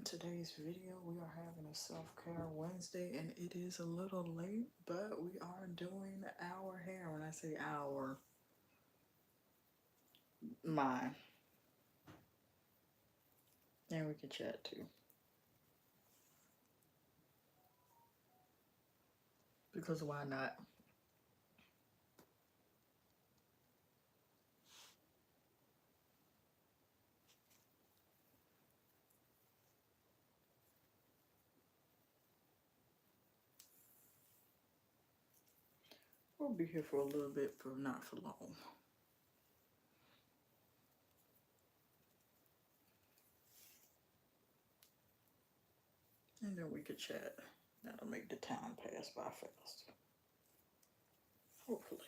Today's video, we are having a self-care Wednesday, and it is a little late, but we are doing our hair. When I say our, mine. And we can chat too. Because why not? We'll be here for a little bit, but not for long. And then we could chat. That'll make the time pass by fast. Hopefully.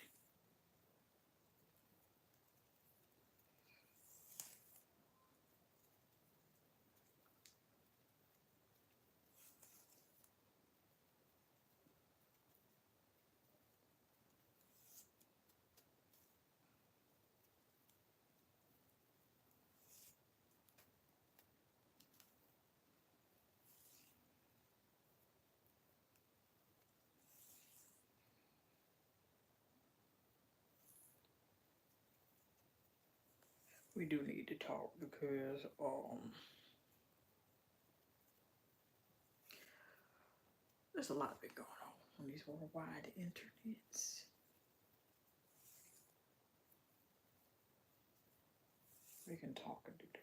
We do need to talk because there's a lot been going on these worldwide internets. We can talk and do this.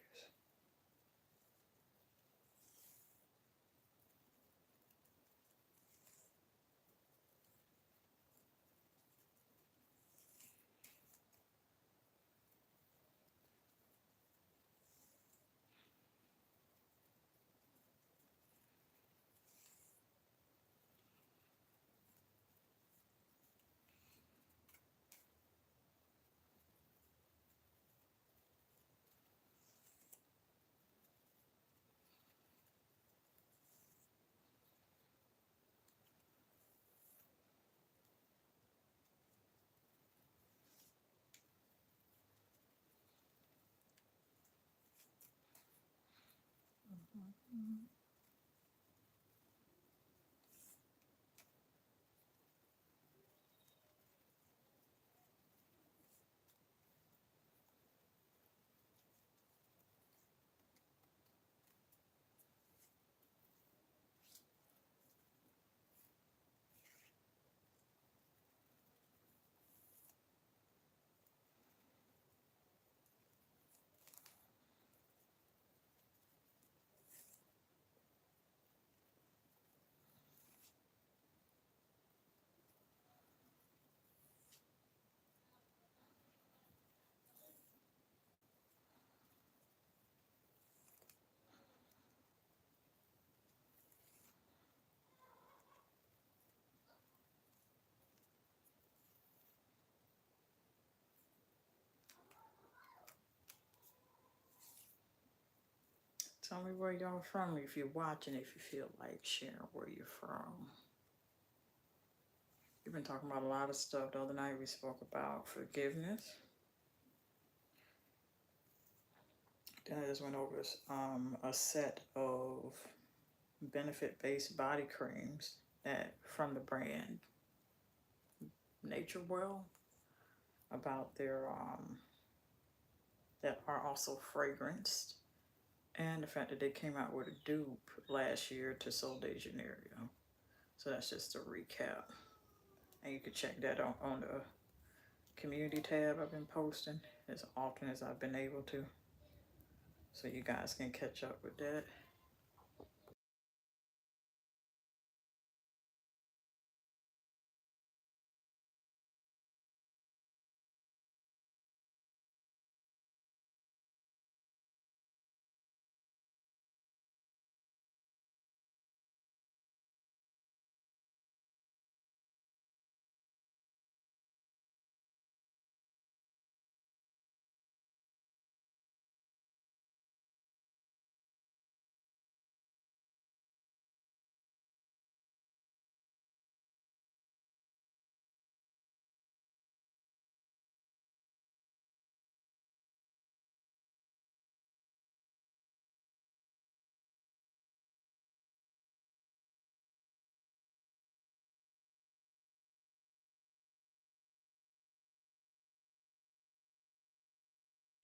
Tell me where y'all from if you're watching, if you feel like sharing where you're from. We've been talking about a lot of stuff. The other night we spoke about forgiveness. Then I just went over a set of benefit-based body creams that from the brand Nature Well, about their that are also fragranced, and the fact that they came out with a dupe last year to Sol de Janeiro. So that's just a recap. And you can check that on the community tab I've been posting as often as I've been able to. So you guys can catch up with that.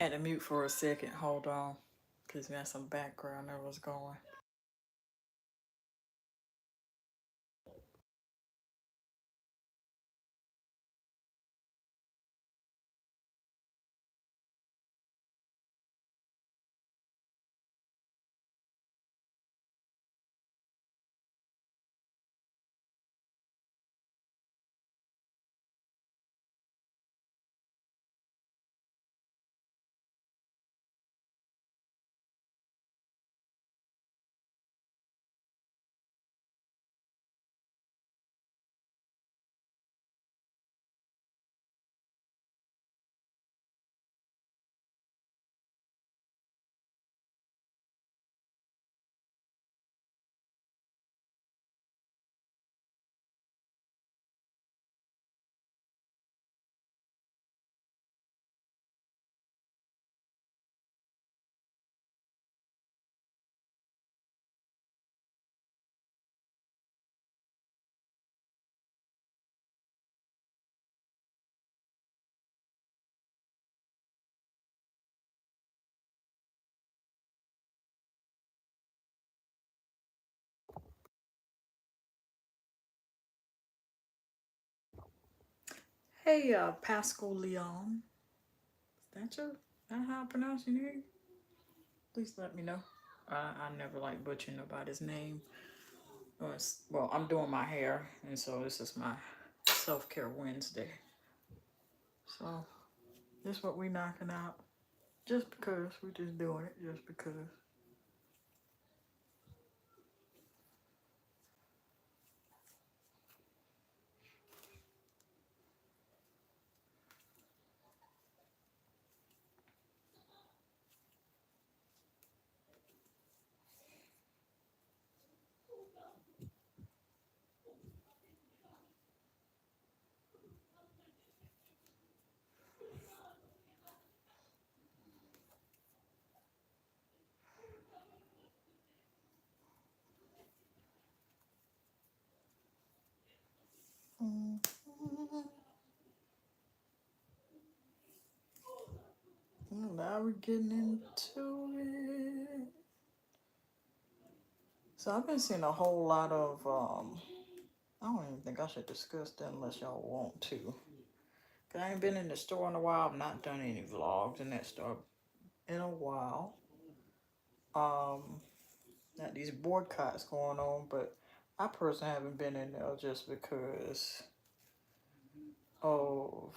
Had to mute for a second. Hold on. Because we had some background that was going. Hey, Pascal Leon. Is that how I pronounce your name? Please let me know. I never like butchering nobody's name. Well, I'm doing my hair, and so this is my self-care Wednesday. So this is what we knocking out. Just because we're just doing it, just because. Now we're getting into it. So I've been seeing a whole lot of I don't even think I should discuss that unless y'all want to. Cause I ain't been in the store in a while. I've not done any vlogs in that store in a while. Got these boycotts going on, but I personally haven't been in there just because of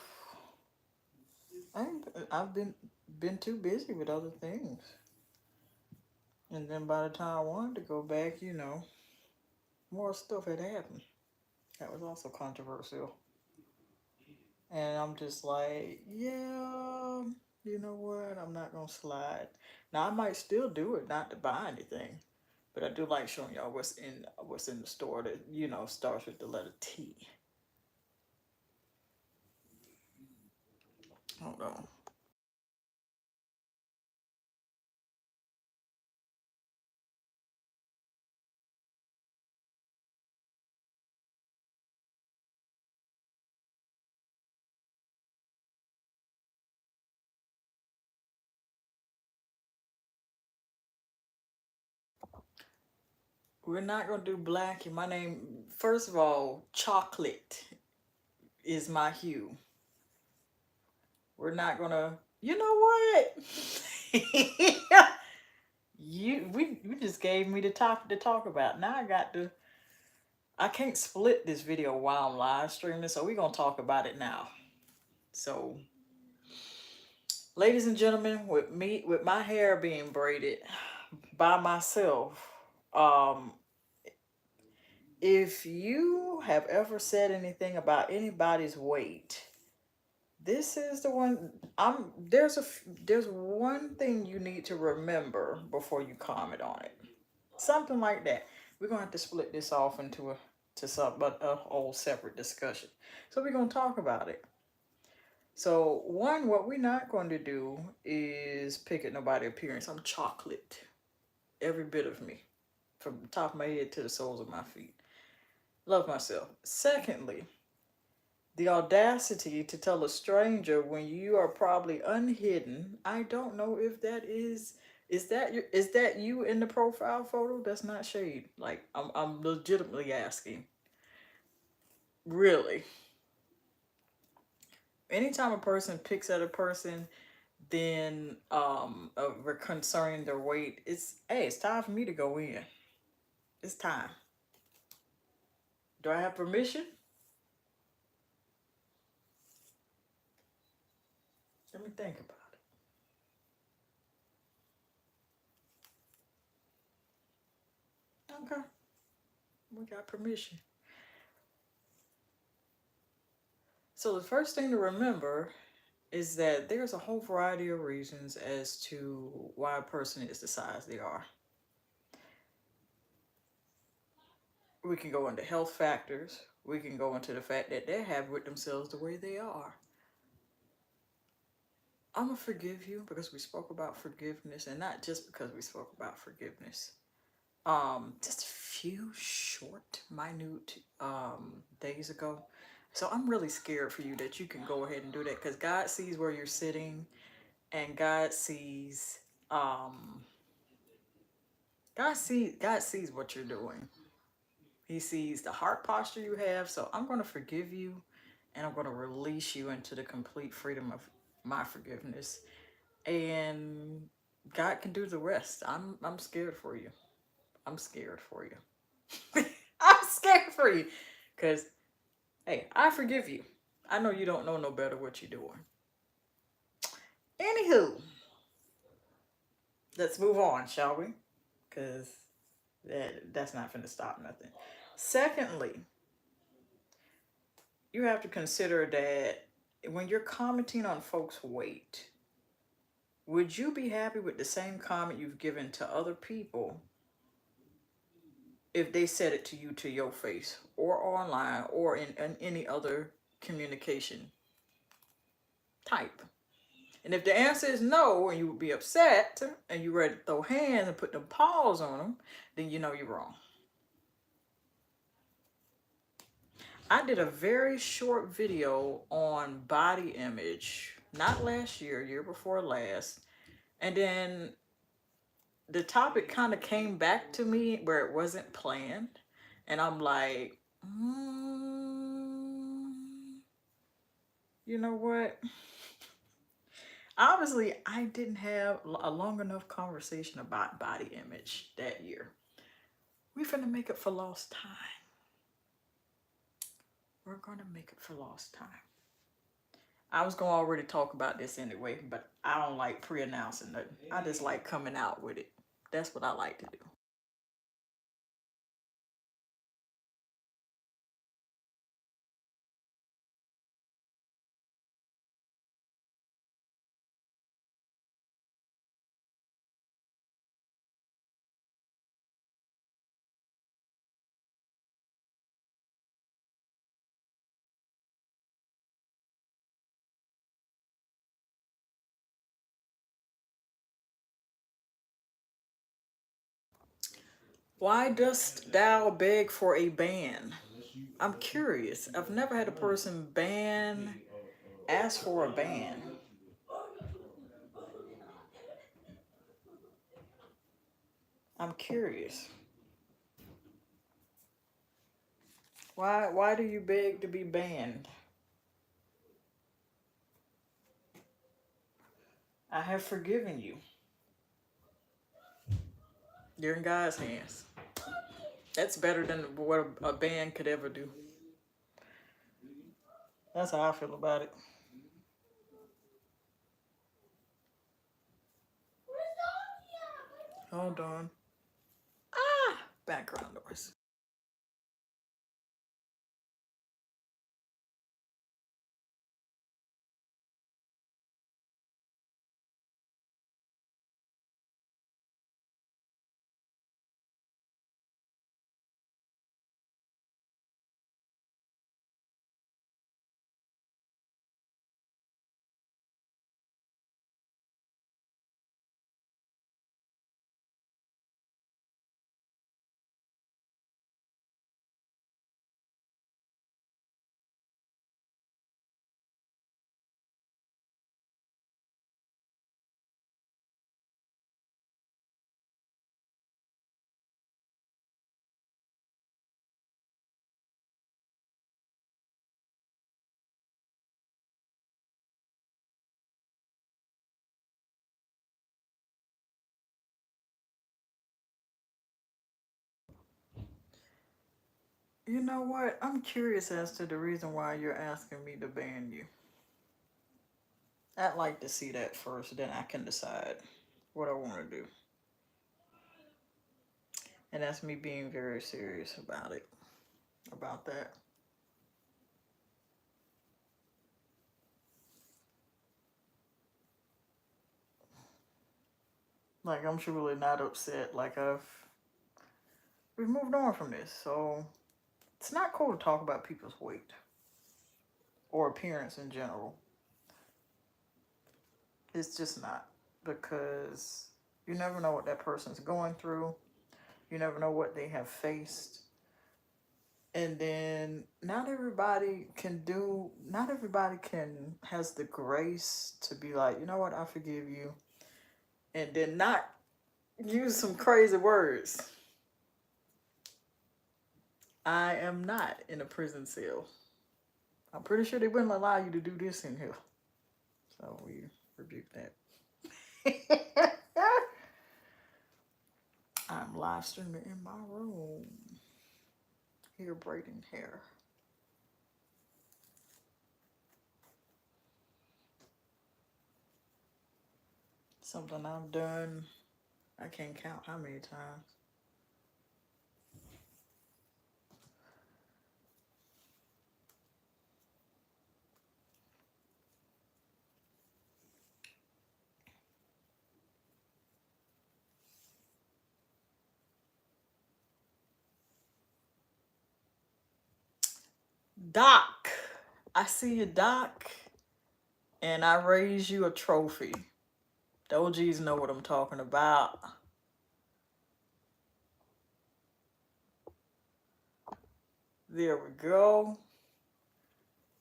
I've been too busy with other things. And then by the time I wanted to go back, more stuff had happened. That was also controversial. And I'm just like, yeah, you know what? I'm not gonna slide. Now I might still do it, not to buy anything, but I do like showing y'all what's in the store that starts with the letter T. Hold on. We're not gonna do black. My name, first of all, chocolate is my hue. We're not gonna. You know what? we just gave me the topic to talk about. Now I can't split this video while I'm live streaming, so we're gonna talk about it now. So, ladies and gentlemen, with my hair being braided by myself, if you have ever said anything about anybody's weight, this is the one. There's one thing you need to remember before you comment on it. Something like that. We're gonna have to split this off into a whole separate discussion. So we're gonna talk about it. So one, what we're not going to do is pick at nobody's appearance. I'm chocolate, every bit of me, from the top of my head to the soles of my feet. Love myself. Secondly, The audacity to tell a stranger when you are probably unhidden. I don't know if that is that you in the profile photo? That's not shade. Like I'm legitimately asking. Really. Anytime a person picks at a person, then concerning their weight, it's time for me to go in. It's time. Do I have permission? Let me think about it. Okay, we got permission. So the first thing to remember is that there's a whole variety of reasons as to why a person is the size they are. We can go into health factors. We can go into the fact that they have with themselves the way they are. I'm gonna forgive you because we spoke about forgiveness, and not just because we spoke about forgiveness. Just a few short, minute days ago. So I'm really scared for you that you can go ahead and do that because God sees where you're sitting, and um God sees what you're doing. He sees the heart posture you have. So I'm going to forgive you, and I'm going to release you into the complete freedom of my forgiveness. And God can do the rest. I'm scared for you. I'm scared for you. I'm scared for you. Cause hey, I forgive you. I know you don't know no better what you're doing. Anywho, let's move on, shall we? Cause that's not finna stop nothing. Secondly, you have to consider that when you're commenting on folks' weight, would you be happy with the same comment you've given to other people if they said it to you to your face or online or in any other communication type? And if the answer is no, and you would be upset and you're ready to throw hands and put them paws on them, then you know you're wrong. I did a very short video on body image, not last year, year before last. And then the topic kind of came back to me where it wasn't planned. And I'm like, you know what? Obviously, I didn't have a long enough conversation about body image that year. We're finna make up for lost time. We're gonna make up for lost time. I was gonna already talk about this anyway, but I don't like pre-announcing nothing. I just like coming out with it. That's what I like to do. Why dost thou beg for a ban? I'm curious. I've never had a person ask for a ban. I'm curious. Why do you beg to be banned? I have forgiven you. You're in God's hands. That's better than what a ban could ever do. That's how I feel about it. Hold on. Background noise. You know what? I'm curious as to the reason why you're asking me to ban you. I'd like to see that first, then I can decide what I want to do. And that's me being very serious about it, about that. Like, I'm truly not upset. Like, we've moved on from this. So, it's not cool to talk about people's weight or appearance in general. It's just not. Because you never know what that person's going through. You never know what they have faced. And then not everybody has the grace to be like, you know what, I forgive you. And then not use some crazy words. I am not in a prison cell. I'm pretty sure they wouldn't allow you to do this in here. So we rebuke that. I'm live streaming in my room. Here braiding hair. Something I've done, I can't count how many times. Doc, I see you, Doc, and I raise you a trophy. The OGs know what I'm talking about. There we go.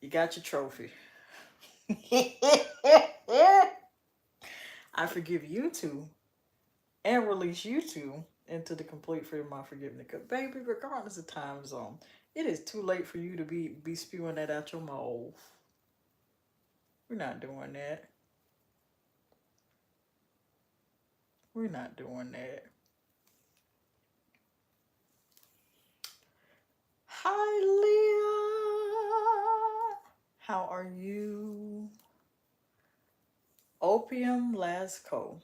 You got your trophy. I forgive you two and release you two into the complete freedom of forgiveness. Because, baby, regardless of time zone, it is too late for you to be spewing that out your mouth. We're not doing that. We're not doing that. Hi, Leah. How are you? Opium Lasco.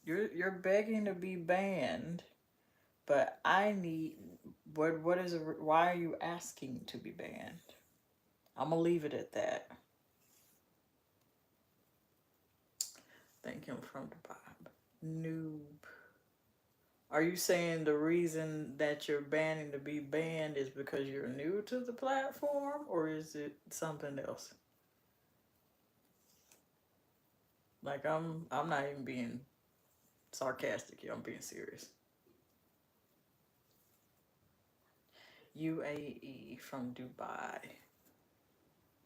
You're begging to be banned, but I need what is it? Why are you asking to be banned? I'm gonna leave it at that. Thank him from the Bob. Noob. Are you saying the reason that you're banning to be banned is because you're new to the platform, or is it something else? Like I'm not even being sarcastic here. I'm being serious. UAE from Dubai.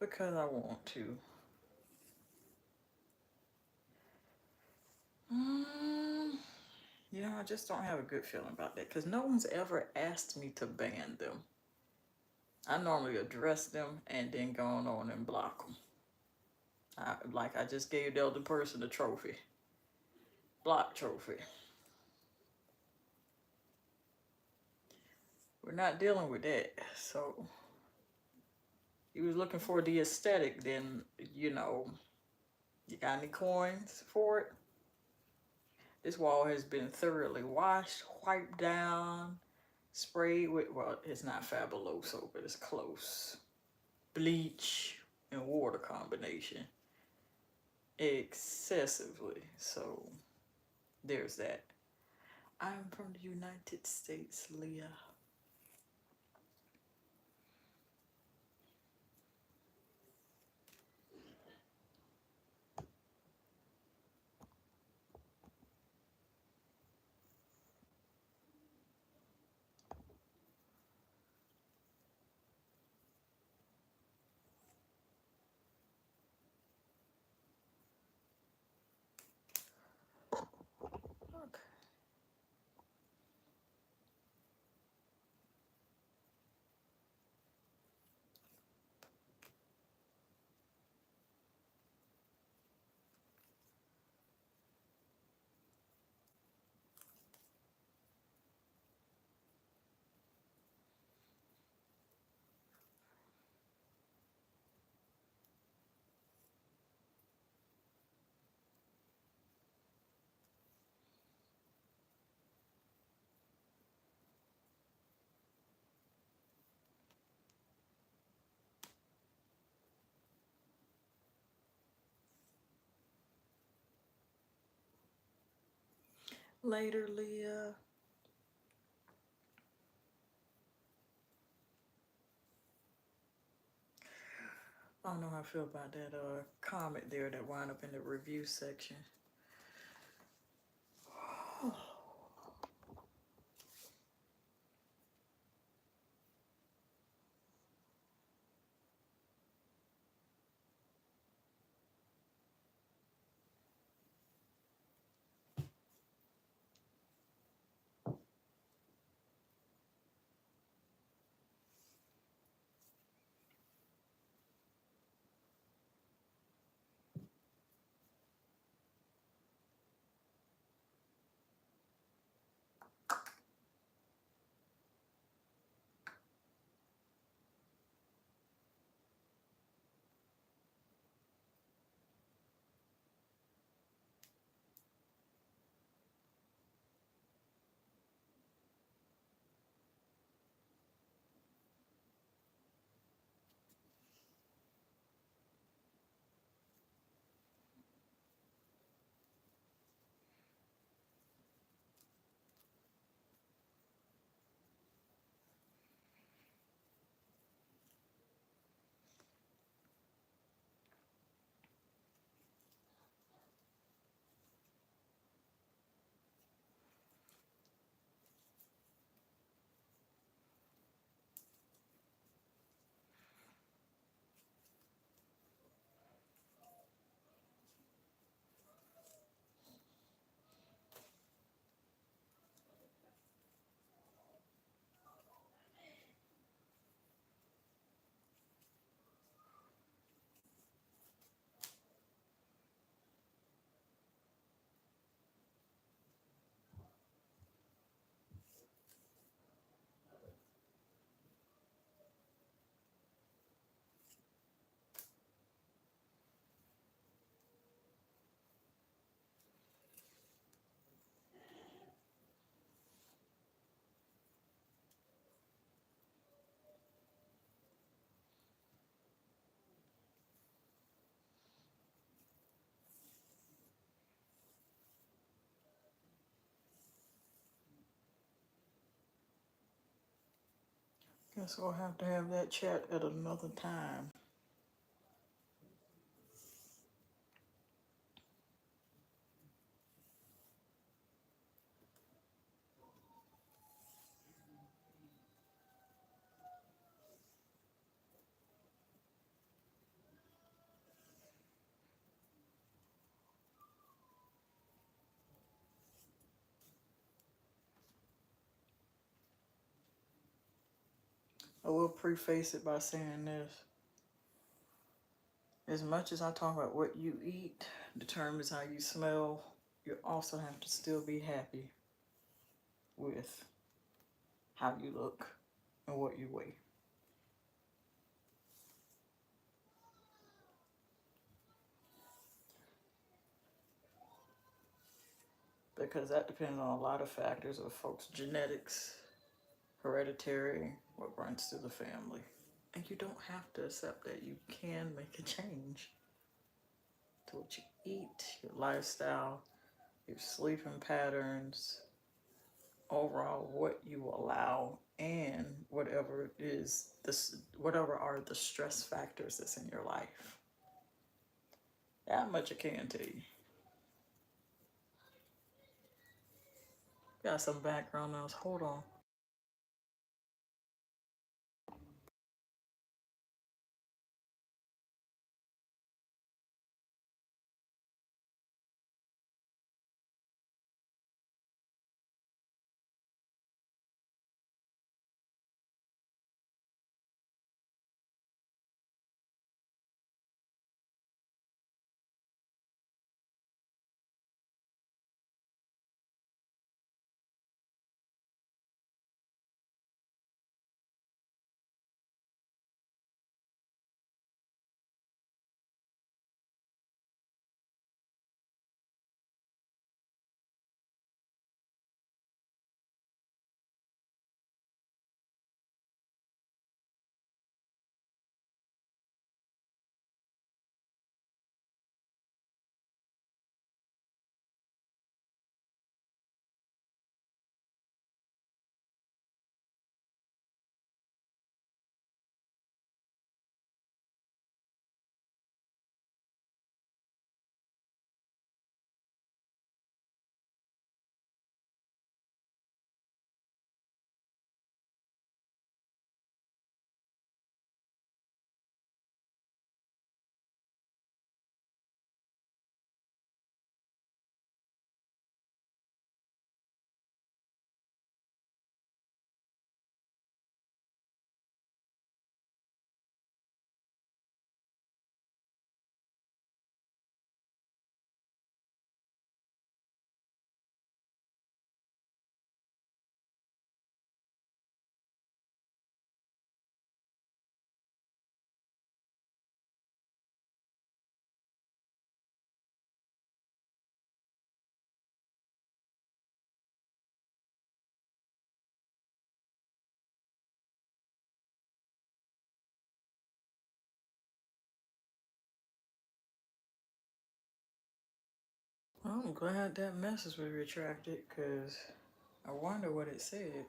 Because I want to. You know, I just don't have a good feeling about that because no one's ever asked me to ban them. I normally address them and then go on and block them. I just gave the other person a trophy. Block trophy. We're not dealing with that. So, he was looking for the aesthetic, then, you know, you got any coins for it? This wall has been thoroughly washed, wiped down, sprayed with, well, it's not Fabuloso, but it's close. Bleach and water combination. Excessively. So, there's that. I'm from the United States, Leah. Okay. Later, Leah. I don't know how I feel about that comment there that wound up in the review section. Guess we'll have to have that chat at another time. I will preface it by saying this. As much as I talk about what you eat determines how you smell, you also have to still be happy with how you look and what you weigh. Because that depends on a lot of factors of folks' genetics, hereditary, what runs through the family. And you don't have to accept that. You can make a change to what you eat, your lifestyle, your sleeping patterns, overall what you allow, and whatever it is, whatever are the stress factors that's in your life. That much I can tell you. Got some background noise. Hold on. I'm glad that message was retracted because I wonder what it said.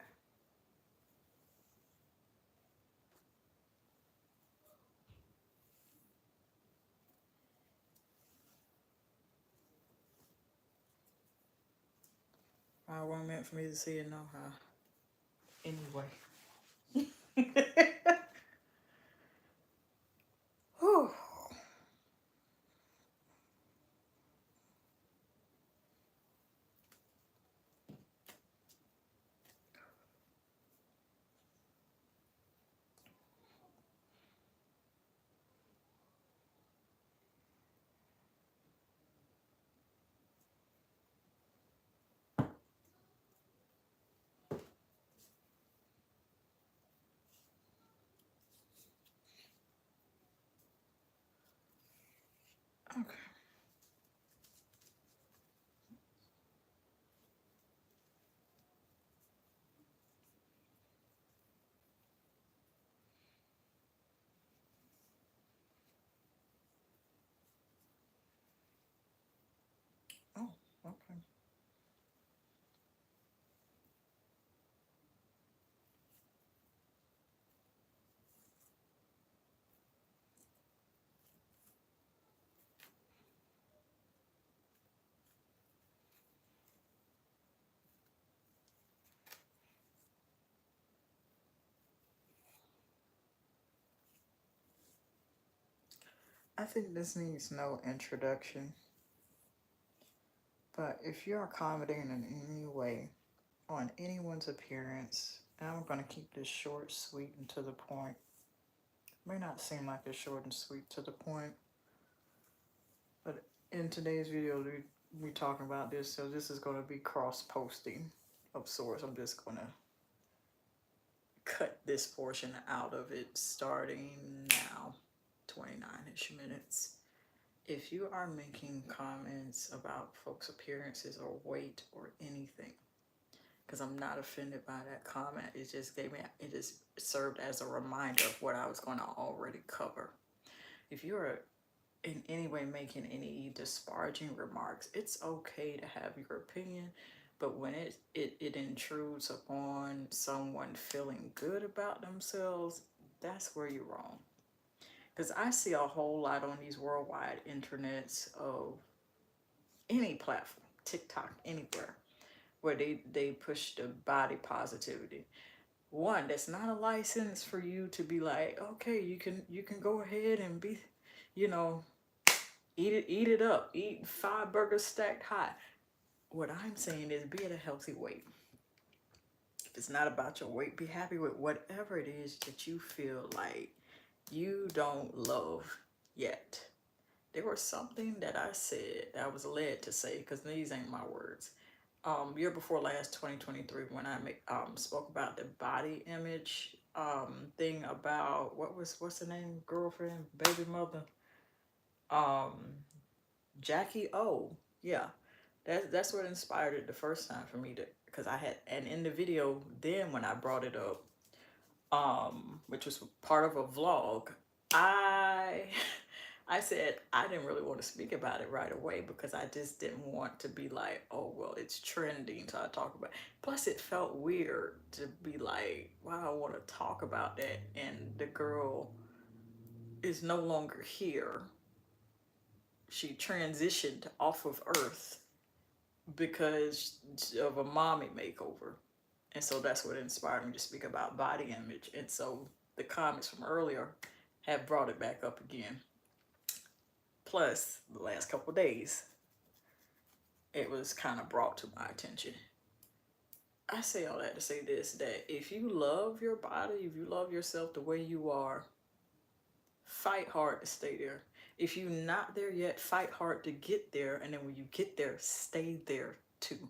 I wasn't meant for me to see it no how. Anyway. Whew. Okay. Oh, okay. I think this needs no introduction, but if you're accommodating in any way on anyone's appearance, and I'm going to keep this short, sweet, and to the point. May not seem like it's short and sweet to the point, but in today's video, we talking about this, so this is going to be cross-posting of sorts. I'm just going to cut this portion out of it starting now, 29-ish minutes. If you are making comments about folks' appearances or weight or anything, because I'm not offended by that comment, it just served as a reminder of what I was going to already cover. If you're in any way making any disparaging remarks, it's okay to have your opinion, but when it intrudes upon someone feeling good about themselves, that's where you're wrong. Because I see a whole lot on these worldwide internets of any platform, TikTok, anywhere, where they push the body positivity. One, that's not a license for you to be like, okay, you can go ahead and be, you know, eat it up, eat 5 burgers stacked high. What I'm saying is be at a healthy weight. If it's not about your weight, be happy with whatever it is that you feel like you don't love yet. There was something that I said that I was led to say, because these ain't my words. Year before last, 2023, when I spoke about the body image thing about what's the name, girlfriend, baby mother, um, Jackie O. Yeah, that's what inspired it the first time for me to, because I had, and in the video then when I brought it up, which was part of a vlog, I I said I didn't really want to speak about it right away because I just didn't want to be like, oh well, it's trending, so I talk about it. Plus it felt weird to be like, wow, I want to talk about that, and the girl is no longer here. She transitioned off of Earth because of a mommy makeover. And so that's what inspired me to speak about body image. And so the comments from earlier have brought it back up again. Plus, the last couple of days, it was kind of brought to my attention. I say all that to say this, that if you love your body, if you love yourself the way you are, fight hard to stay there. If you're not there yet, fight hard to get there. And then when you get there, stay there too.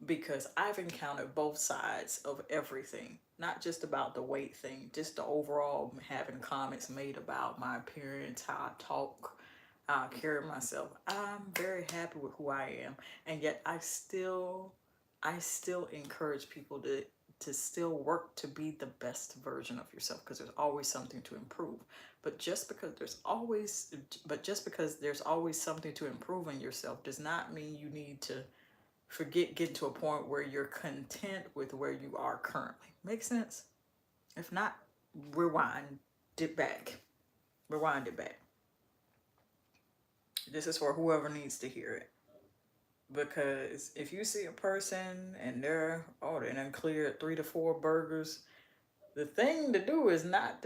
Because I've encountered both sides of everything, not just about the weight thing, just the overall having comments made about my appearance, how I talk, how I carry myself. I'm very happy with who I am, and yet I still encourage people to to still work to be the best version of yourself, because there's always something to improve. But just because there's always something to improve in yourself does not mean you need to get to a point where you're content with where you are currently. Make sense? If not, rewind it back. Rewind it back. This is for whoever needs to hear it. Because if you see a person and they done cleared 3 to 4 burgers, the thing to do is not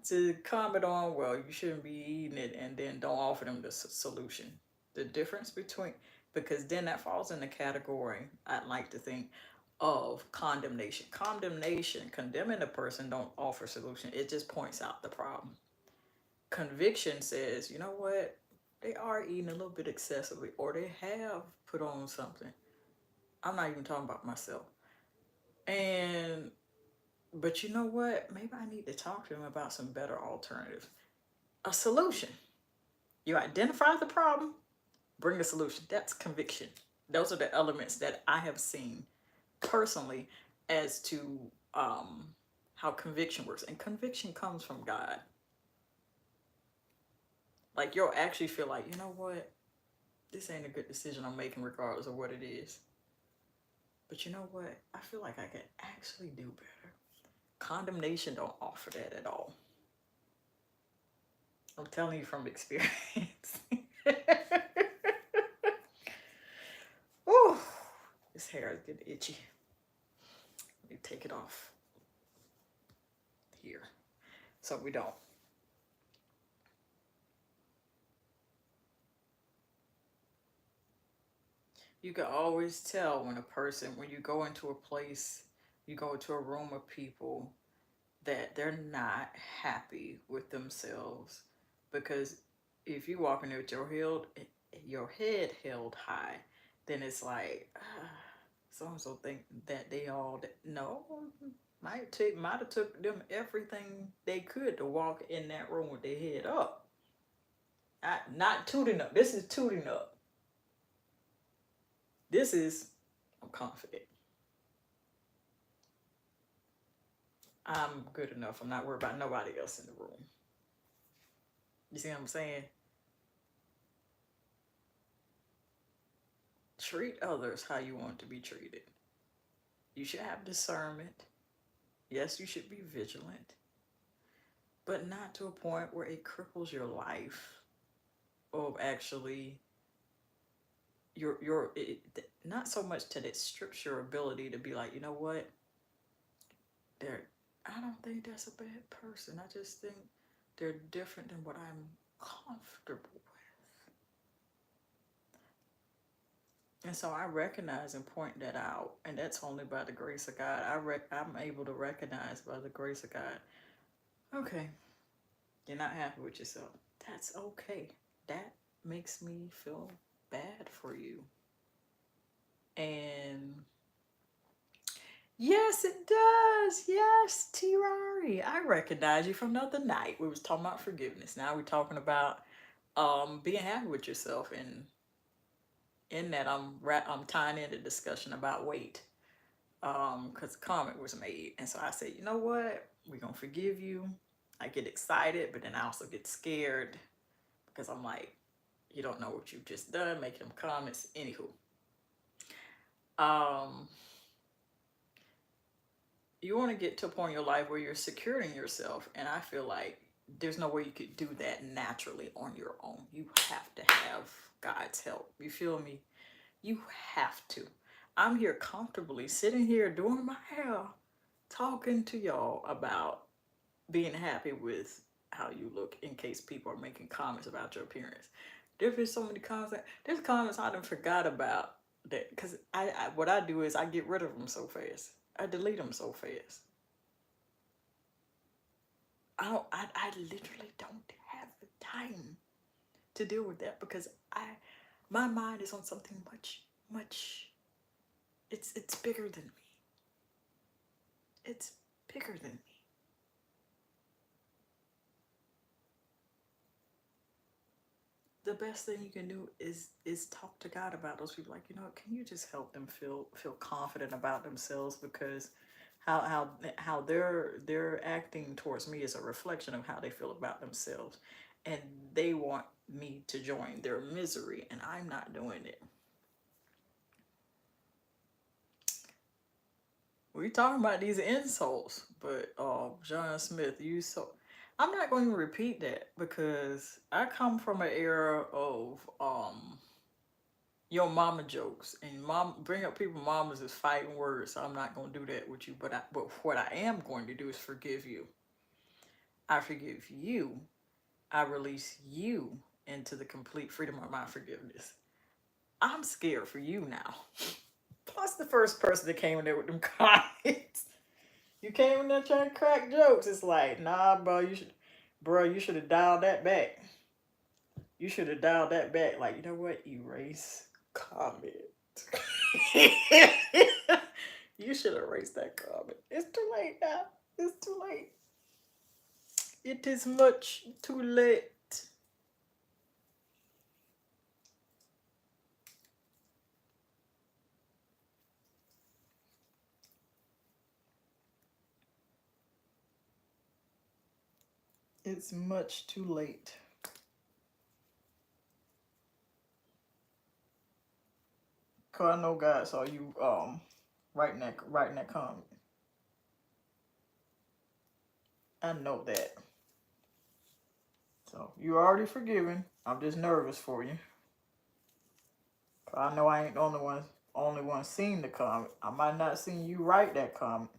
to comment on, well, you shouldn't be eating it, and then don't offer them the solution. The difference between, because then that falls in the category, I'd like to think, of condemnation. Condemning a person don't offer solution. It just points out the problem. Conviction says, you know what? They are eating a little bit excessively, or they have put on something. I'm not even talking about myself. But you know what? Maybe I need to talk to them about some better alternatives. A solution. You identify the problem, bring a solution. That's conviction. Those are the elements that I have seen personally as to how conviction works. And conviction comes from God. Like, you'll actually feel like, you know what? This ain't a good decision I'm making regardless of what it is. But you know what? I feel like I can actually do better. Condemnation don't offer that at all. I'm telling you from experience. Ooh, this hair is getting itchy. Let me take it off here so we don't. You can always tell when you go into a place, you go into a room of people, that they're not happy with themselves. Because if you walk in there with your head held high, then it's like, so-and-so think that they all, no, might have took them everything they could to walk in that room with their head up. Not tooting up. This is tooting up. This is, I'm confident. I'm good enough. I'm not worried about nobody else in the room. You see what I'm saying? Treat others how you want to be treated. You should have discernment. Yes, you should be vigilant, but not to a point where it cripples your life of actually not so much that it strips your ability to be like, you know what? I don't think that's a bad person. I just think they're different than what I'm comfortable with. And so I recognize and point that out, and that's only by the grace of God. I'm able to recognize by the grace of God, okay, you're not happy with yourself. That's okay. That makes me feel bad for you. And yes, it does. Yes, Tirari. I recognize you from the other night. We was talking about forgiveness. Now we're talking about being happy with yourself, and in that I'm tying in the discussion about weight, because a comment was made, and so I said, you know what, we're gonna forgive you. I get excited, but then I also get scared, because I'm like, you don't know what you've just done, making them comments. Anywho, you want to get to a point in your life where you're securing yourself, and I feel like there's no way you could do that naturally on your own. You have to have God's help. You feel me? You have to. I'm here comfortably sitting here doing my hair, talking to y'all about being happy with how you look, in case people are making comments about your appearance. There's been so many comments. There's comments I done forgot about that, because what I do is I get rid of them so fast. I delete them so fast. I literally don't have the time to deal with that, because my mind is on something much. It's bigger than me. It's bigger than me. The best thing you can do is talk to God about those people. Like, you know, can you just help them feel confident about themselves? Because how they're acting towards me is a reflection of how they feel about themselves, and they want me to join their misery, and I'm not doing it. We talking about these insults, but John Smith, you so I'm not going to repeat that because I come from an era of your mama jokes, and mom bring up people mamas is fighting words, so I'm not going to do that with you. But what I am going to do is forgive you. I forgive you. I release you into the complete freedom of my forgiveness. I'm scared for you now. Plus the first person that came in there with them comments. You came in there trying to crack jokes. It's like, nah, bro, you should have dialed that back. You should have dialed that back. Like, you know what? Erase comment. You should erase that comment. It's too late now. It's too late. It is much too late. It's much too late. Cause I know God saw you writing that comment. I know that. So you already forgiven. I'm just nervous for you. I know I ain't the only one seeing the comment. I might not seen you write that comment.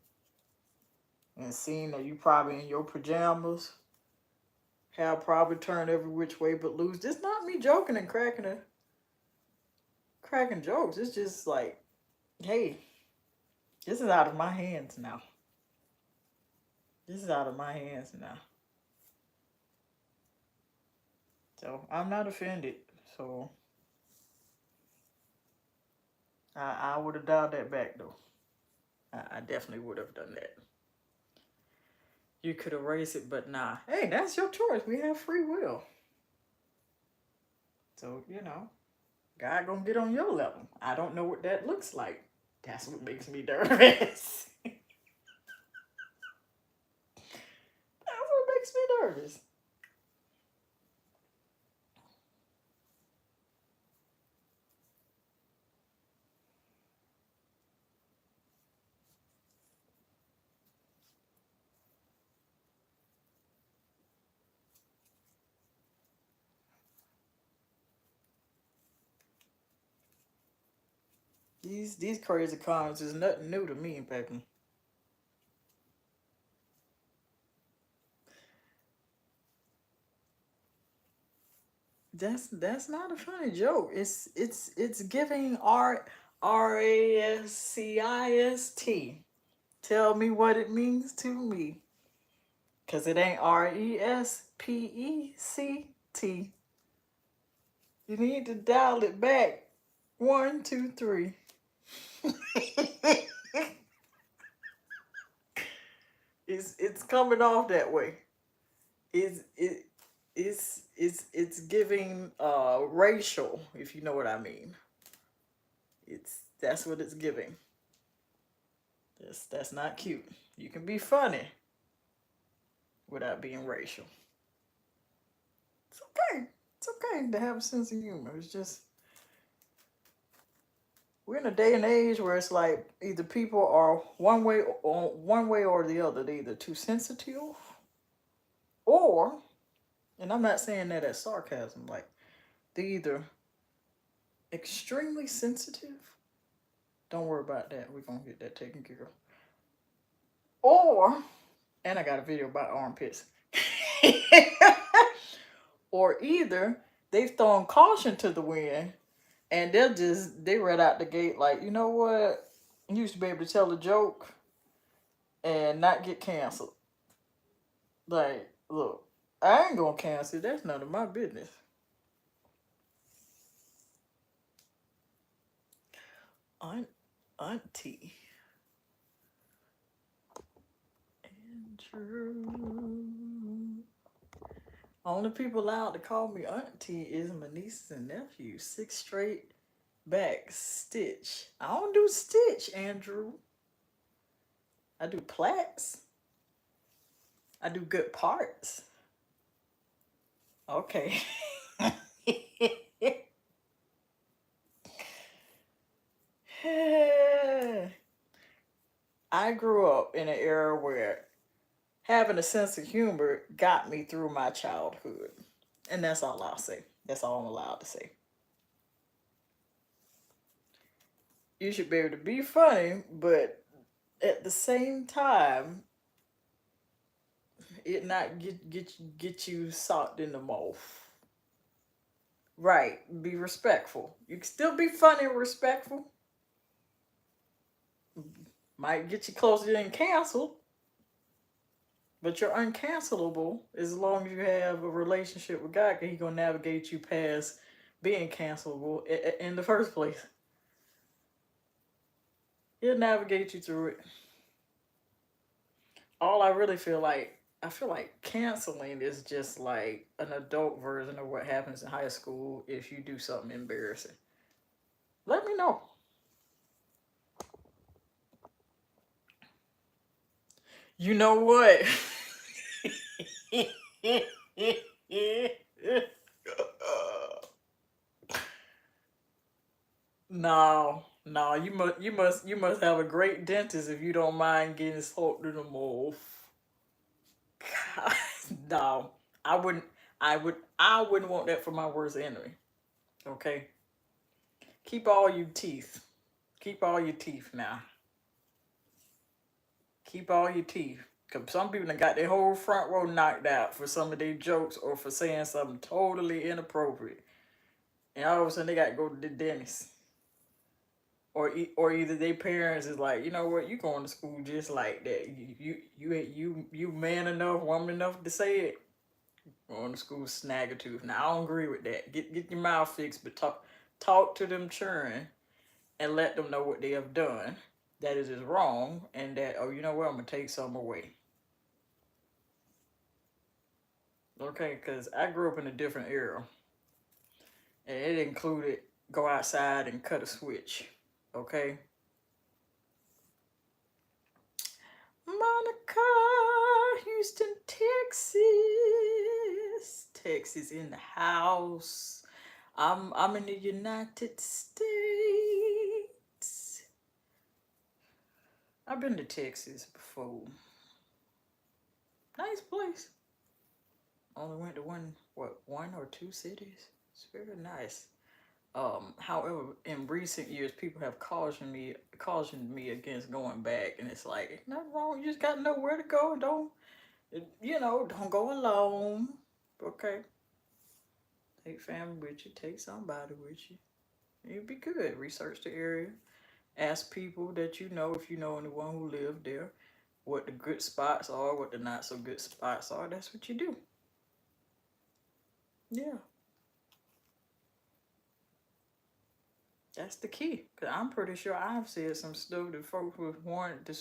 And seeing that you probably in your pajamas, hair probably turned every which way but loose. This not me joking and cracking jokes. It's just like, hey, this is out of my hands now. This is out of my hands now. So I'm not offended. So I would have dialed that back though. I definitely would have done that. You could erase it, but nah. Hey, that's your choice. We have free will. So, God gonna get on your level. I don't know what that looks like. That's what makes me nervous. That's what makes me nervous. These crazy comments is nothing new to me, baby. That's not a funny joke. It's giving RASCIST. Tell me what it means to me. Cause it ain't RESPECT. You need to dial it back. 1, 2, 3. It's coming off that way. It's giving racial, if you know what I mean. That's what it's giving. That's not cute. You can be funny without being racial. It's okay. It's okay to have a sense of humor. It's just we're in a day and age where it's like either people are one way or the other. They're either too sensitive, or, and I'm not saying that as sarcasm, like they're either extremely sensitive. Don't worry about that. We're gonna get that taken care of. Or, and I got a video about armpits. Or either they've thrown caution to the wind and they right out the gate like, you know what? You used to be able to tell a joke and not get canceled. Like, look, I ain't gonna cancel. That's none of my business. Auntie. Andrew. Only people allowed to call me auntie is my nieces and nephews. 6 straight back. Stitch. I don't do Stitch, Andrew. I do plaques. I do good parts. Okay. I grew up in an era where having a sense of humor got me through my childhood. And that's all I'll say. That's all I'm allowed to say. You should be able to be funny, but at the same time, it not get you socked in the mouth. Right. Be respectful. You can still be funny and respectful. Might get you closer to getting canceled, but you're uncancelable as long as you have a relationship with God, because He's gonna navigate you past being cancelable in the first place. He'll navigate you through it. All I feel like canceling is just like an adult version of what happens in high school if you do something embarrassing. Let me know. You know what? No, no, you must have a great dentist if you don't mind getting soaked in the mouth. God, no, I wouldn't. I wouldn't want that for my worst enemy. Okay, keep all your teeth. Keep all your teeth now. Keep all your teeth. Cause some people done got their whole front row knocked out for some of their jokes or for saying something totally inappropriate, and all of a sudden they got to go to the dentist. Or either their parents is like, you know what, you going to school just like that. You man enough, woman enough to say it. Going to school snag a tooth. Now I don't agree with that. Get your mouth fixed, but talk to them children and let them know what they have done. That is wrong, and that, oh, you know what, I'm gonna take some away. Okay, because I grew up in a different era, and it included go outside and cut a switch. Okay. Monica, Houston, Texas. Texas in the house. I'm in the United States. I've been to Texas before. Nice place. Only went to one or two cities. It's very nice. However, in recent years, people have cautioned me against going back, and it's like, nothing wrong. You just gotta know where to go. Don't go alone. Okay, take family with you. Take somebody with you. It'd be good. Research the area. Ask people that you know, if you know anyone who lived there, what the good spots are, what the not so good spots are. That's what you do. Yeah. That's the key. Cause I'm pretty sure I've said some stuff that folks would wanted to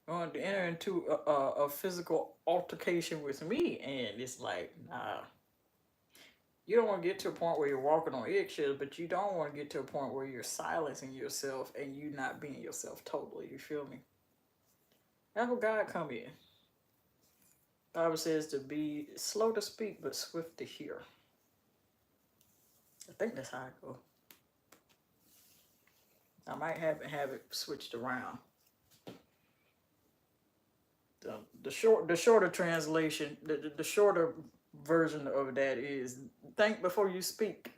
enter into a physical altercation with me, and it's like, nah. You don't want to get to a point where you're walking on eggshells, but you don't want to get to a point where you're silencing yourself and you not being yourself totally. You feel me? That's where God come in. The Bible says to be slow to speak but swift to hear. I think that's how it goes. I might have it switched around. The shorter translation, the shorter version of that is think before you speak.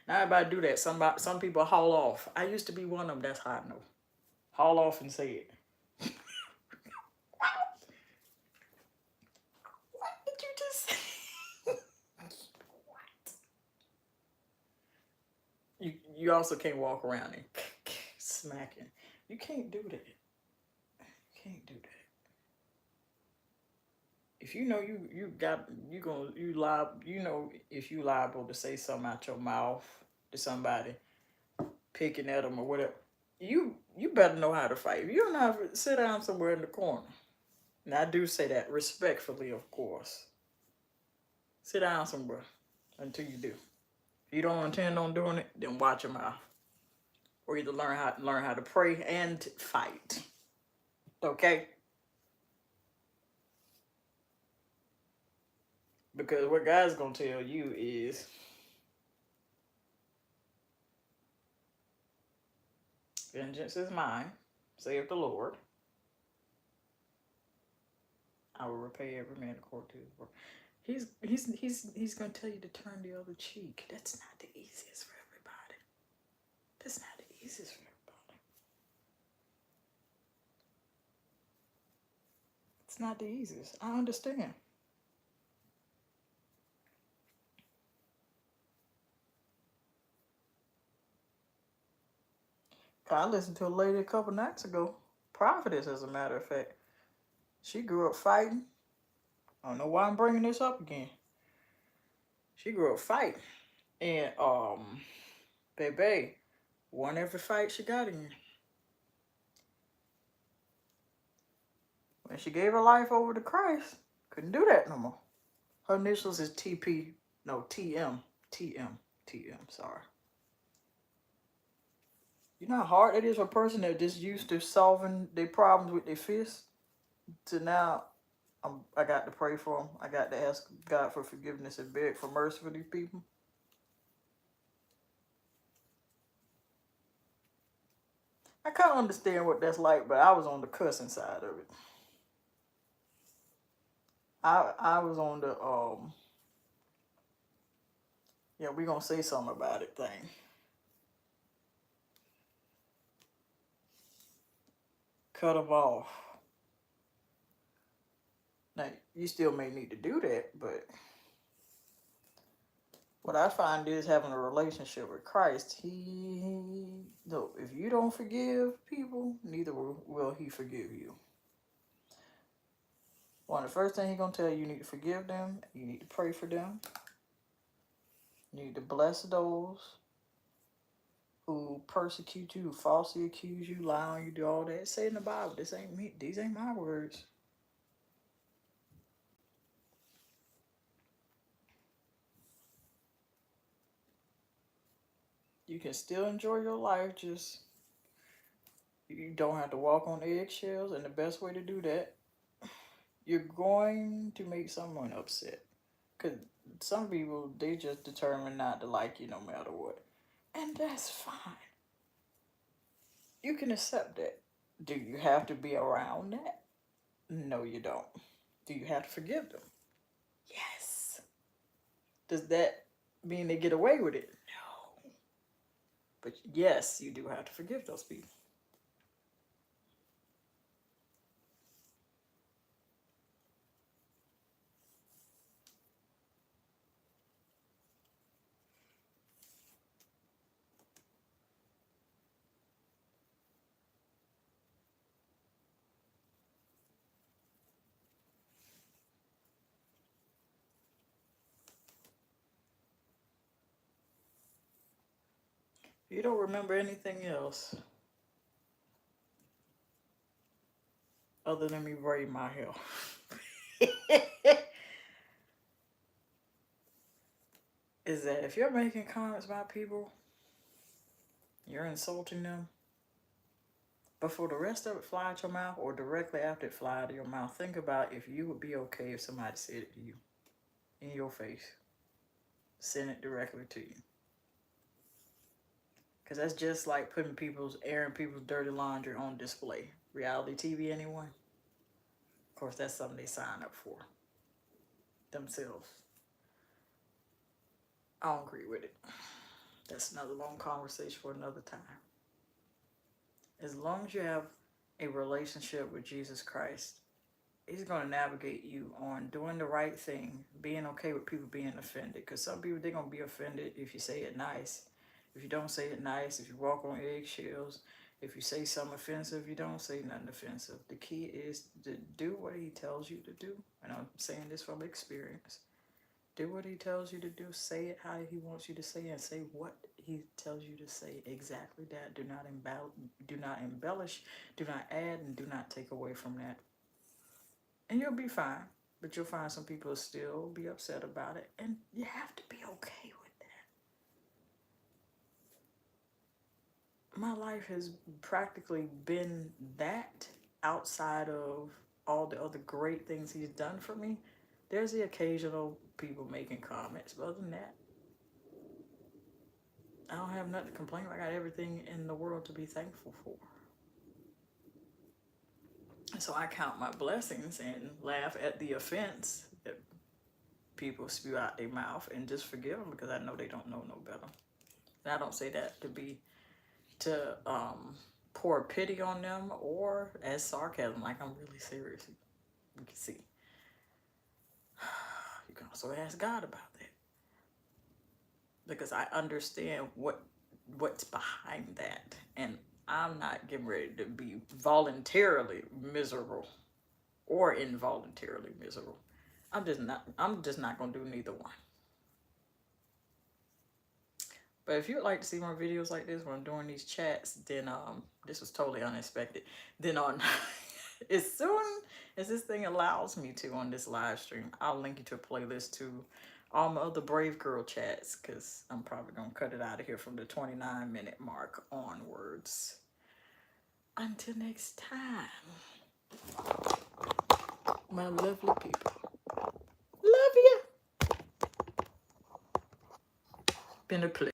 Now everybody do that. Some people haul off. I used to be one of them. That's how I know. Haul off and say it. What did you just say? What? You also can't walk around and smacking. You can't do that. You can't do that. If you know if you liable to say something out your mouth to somebody, picking at them or whatever, you better know how to fight. If you don't know how to sit down somewhere in the corner. And I do say that respectfully, of course. Sit down somewhere until you do. If you don't intend on doing it, then watch your mouth. or either learn how to pray and fight. Okay? Because what God's gonna tell you is vengeance is mine, saith the Lord. I will repay every man according to his work. He's gonna tell you to turn the other cheek. That's not the easiest for everybody. That's not the easiest for everybody. It's not the easiest. I understand. I listened to a lady a couple nights ago, prophetess as a matter of fact. She grew up fighting. I don't know why I'm bringing this up again. She grew up fighting, and baby, won every fight she got in. When she gave her life over to Christ, couldn't do that no more. Her initials is TP, no TM, sorry. You know how hard it is for a person that just used to solving their problems with their fists to now I got to pray for them. I got to ask God for forgiveness and beg for mercy for these people. I kind of understand what that's like, but I was on the cussing side of it. I was on the yeah, we gonna say something about it thing. Cut them off. Now you still may need to do that, but what I find is having a relationship with Christ. No, if you don't forgive people, neither will He forgive you. One of the first things He's gonna tell you, you need to forgive them. You need to pray for them. You need to bless those who persecute you, who falsely accuse you, lie on you, do all that. Say in the Bible, this ain't me. These ain't my words. You can still enjoy your life, just you don't have to walk on eggshells, and the best way to do that, you're going to make someone upset. Because some people, they just determined not to like you no matter what. And that's fine. You can accept that. Do you have to be around that? No, you don't. Do you have to forgive them? Yes. Does that mean they get away with it? No. But yes, you do have to forgive those people. You don't remember anything else other than me braiding my hair. Is that if you're making comments about people, you're insulting them, before the rest of it fly out your mouth or directly after it fly out of your mouth, think about if you would be okay if somebody said it to you in your face. Send it directly to you. Because that's just like airing people's dirty laundry on display. Reality TV, anyone? Of course, that's something they sign up for themselves. I don't agree with it. That's another long conversation for another time. As long as you have a relationship with Jesus Christ, He's going to navigate you on doing the right thing, being okay with people being offended. Because some people, they're going to be offended if you say it nice. If you don't say it nice, if you walk on eggshells, if you say something offensive, you don't say nothing offensive. The key is to do what He tells you to do. And I'm saying this from experience. Do what He tells you to do. Say it how He wants you to say it, and say what He tells you to say. Exactly that. Do not embellish, do not add, and do not take away from that. And you'll be fine. But you'll find some people will still be upset about it. And you have to be okay with my life has practically been that, outside of all the other great things he's done for me. There's the occasional people making comments, but other than that, I don't have nothing to complain about. I got everything in the world to be thankful for. And so I count my blessings and laugh at the offense that people spew out their mouth and just forgive them, because I know they don't know no better. And I don't say that to pour pity on them or as sarcasm, like I'm really serious. You can see. You can also ask God about that, because I understand what's behind that, and I'm not getting ready to be voluntarily miserable or involuntarily miserable. I'm just not gonna do neither one. But if you'd like to see more videos like this when I'm doing these chats, then this was totally unexpected. Then on as soon as this thing allows me to on this live stream, I'll link you to a playlist to all my other Brave Girl chats, because I'm probably gonna cut it out of here from the 29-minute mark onwards. Until next time, my lovely people. Love you. Been a pleasure.